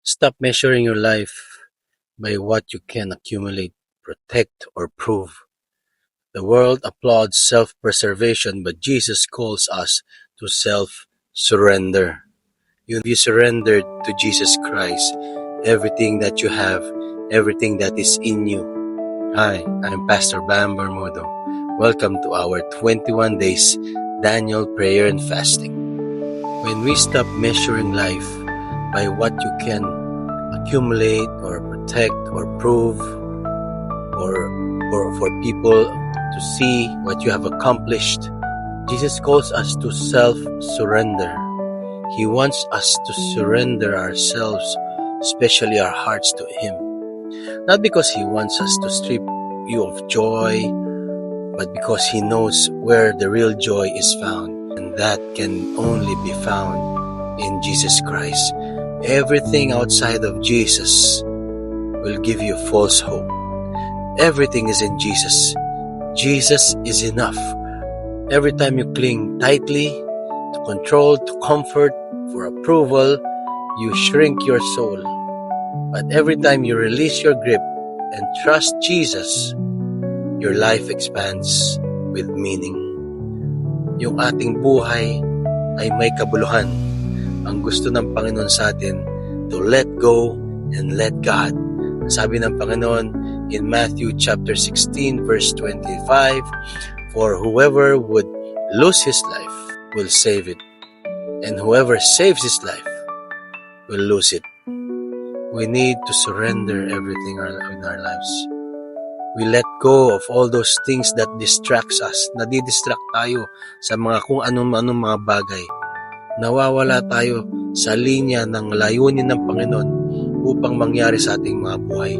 Stop measuring your life by what you can accumulate, protect, or prove. The world applauds self-preservation, but Jesus calls us to self-surrender. You surrendered to Jesus Christ everything that you have, everything that is in you. Hi, I'm Pastor Bam Bermudo. Welcome to our 21 days Daniel prayer and fasting. When we stop measuring life by what you can accumulate or protect or prove, or for people to see what you have accomplished, Jesus calls us to self-surrender. He wants us to surrender ourselves, especially our hearts, to Him. Not because He wants us to strip you of joy, but because He knows where the real joy is found, and that can only be found in Jesus Christ. Everything outside of Jesus will give you false hope. Everything is in Jesus. Jesus is enough. Every time you cling tightly to control, to comfort, for approval, you shrink your soul. But every time you release your grip and trust Jesus, your life expands with meaning. Yung ating buhay ay may kabuluhan. Ang gusto ng Panginoon sa atin, to let go and let God. Sabi ng Panginoon in Matthew chapter 16 verse 25, for whoever would lose his life will save it, and whoever saves his life will lose it. We need to surrender everything in our lives. We let go of all those things that distracts us. Nadidistract tayo sa mga kung anong mga bagay. Nawawala tayo sa linya ng layunin ng Panginoon upang mangyari sa ating mga buhay.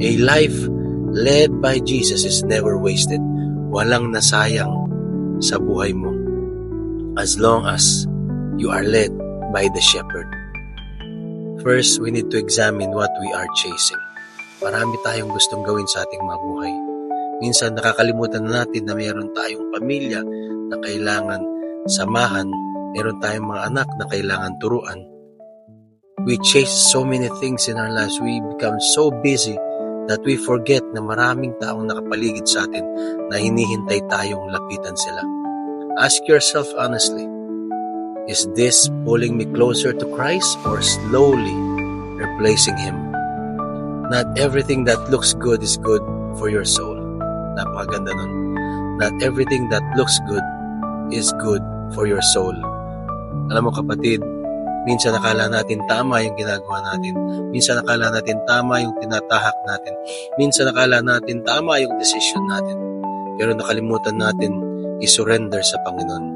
A life led by Jesus is never wasted. Walang nasayang sa buhay mo as long as you are led by the shepherd. First, we need to examine what we are chasing. Marami tayong gustong gawin sa ating mga buhay. Minsan nakakalimutan na natin na mayroon tayong pamilya na kailangan samahan, mayroon tayong mga anak na kailangan turuan. We chase so many things in our lives. We become so busy that we forget na maraming taong nakapaligid sa atin na hinihintay tayong lapitan sila. Ask yourself honestly, is this pulling me closer to Christ or slowly replacing Him? Not everything that looks good is good for your soul. Napakaganda nun. Not everything that looks good is good for your soul. Alam mo kapatid, minsan nakala natin tama yung ginagawa natin. Minsan nakala natin tama yung tinatahak natin. Minsan nakala natin tama yung decision natin. Pero nakalimutan natin i-surrender sa Panginoon.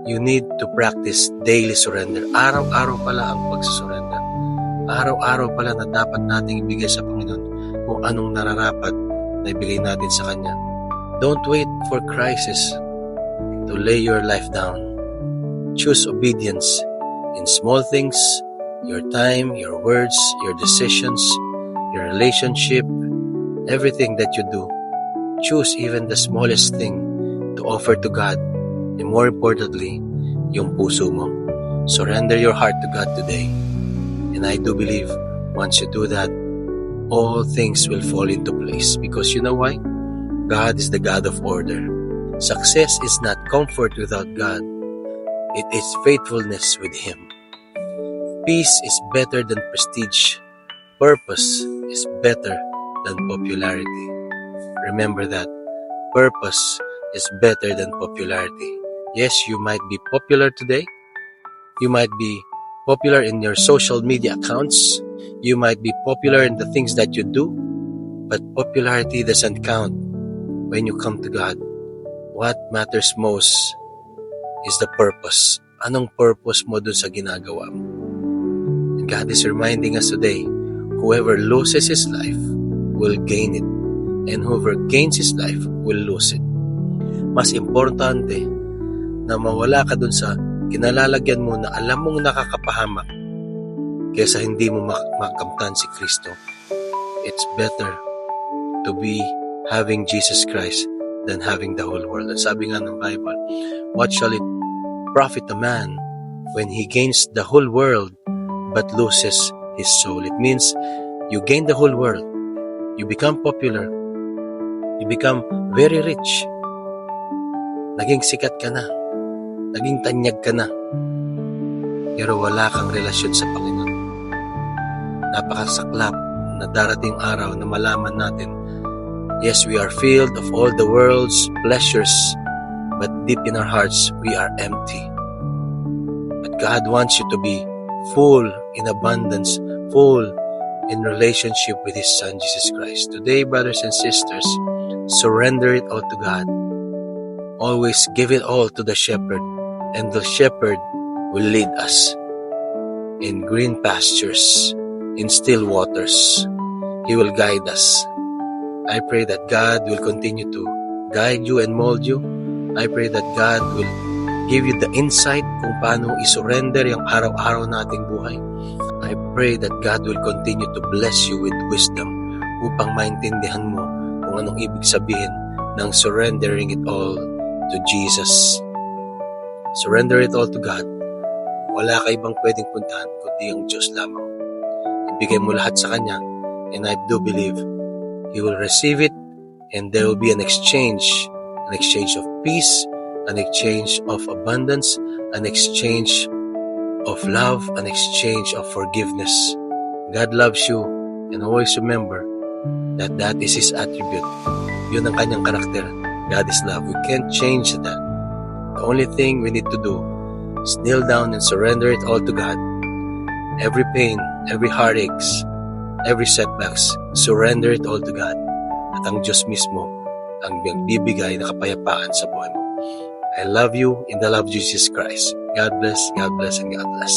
You need to practice daily surrender. Araw-araw pala ang pagsusurrender. Araw-araw pala na dapat nating ibigay sa Panginoon kung anong nararapat na ibigay natin sa Kanya. Don't wait for crisis to lay your life down. Choose obedience in small things, your time, your words, your decisions, your relationship, everything that you do. Choose even the smallest thing to offer to God, and more importantly, yung puso mo. Surrender your heart to God today. And I do believe once you do that, all things will fall into place. Because you know why? God is the God of order. Success is not comfort without God. It is faithfulness with Him. Peace is better than prestige. Purpose is better than popularity. Remember that. Purpose is better than popularity. Yes, you might be popular today. You might be popular in your social media accounts. You might be popular in the things that you do. But popularity doesn't count when you come to God. What matters most is the purpose. Anong purpose mo dun sa ginagawa mo? And God is reminding us today, whoever loses his life will gain it. And whoever gains his life will lose it. Mas importante na mawala ka dun sa kinalalagyan mo na alam mong nakakapahamak kaysa hindi mo makamtan si Kristo. It's better to be having Jesus Christ than having the whole world. At sabi nga ng Bible, what shall it profit a man when he gains the whole world but loses his soul. It means you gain the whole world. You become popular. You become very rich. Naging sikat ka na. Naging tanyag ka na. Pero wala kang relasyon sa Panginoon. Napakasaklap na darating araw na malaman natin, yes, we are filled of all the world's pleasures, but deep in our hearts, we are empty. But God wants you to be full in abundance, full in relationship with His Son, Jesus Christ. Today, brothers and sisters, surrender it all to God. Always give it all to the shepherd, and the shepherd will lead us in green pastures, in still waters. He will guide us. I pray that God will continue to guide you and mold you. I pray that God will give you the insight kung paano isurrender yung araw-araw nating buhay. I pray that God will continue to bless you with wisdom upang maintindihan mo kung anong ibig sabihin ng surrendering it all to Jesus. Surrender it all to God. Wala ka ibang pwedeng puntahan kundi ang Diyos lamang. Ibigay mo lahat sa Kanya, and I do believe He will receive it, and there will be an exchange of peace, an exchange of abundance, an exchange of love, an exchange of forgiveness. God loves you, and always remember that that is His attribute. Yun ang Kanyang karakter. God is love. We can't change that. The only thing we need to do is kneel down and surrender it all to God. Every pain, every heartaches, every setbacks, surrender it all to God. At ang Diyos mismo ang bibigay na kapayapaan sa buhay mo. I love you in the love of Jesus Christ. God bless, and God bless.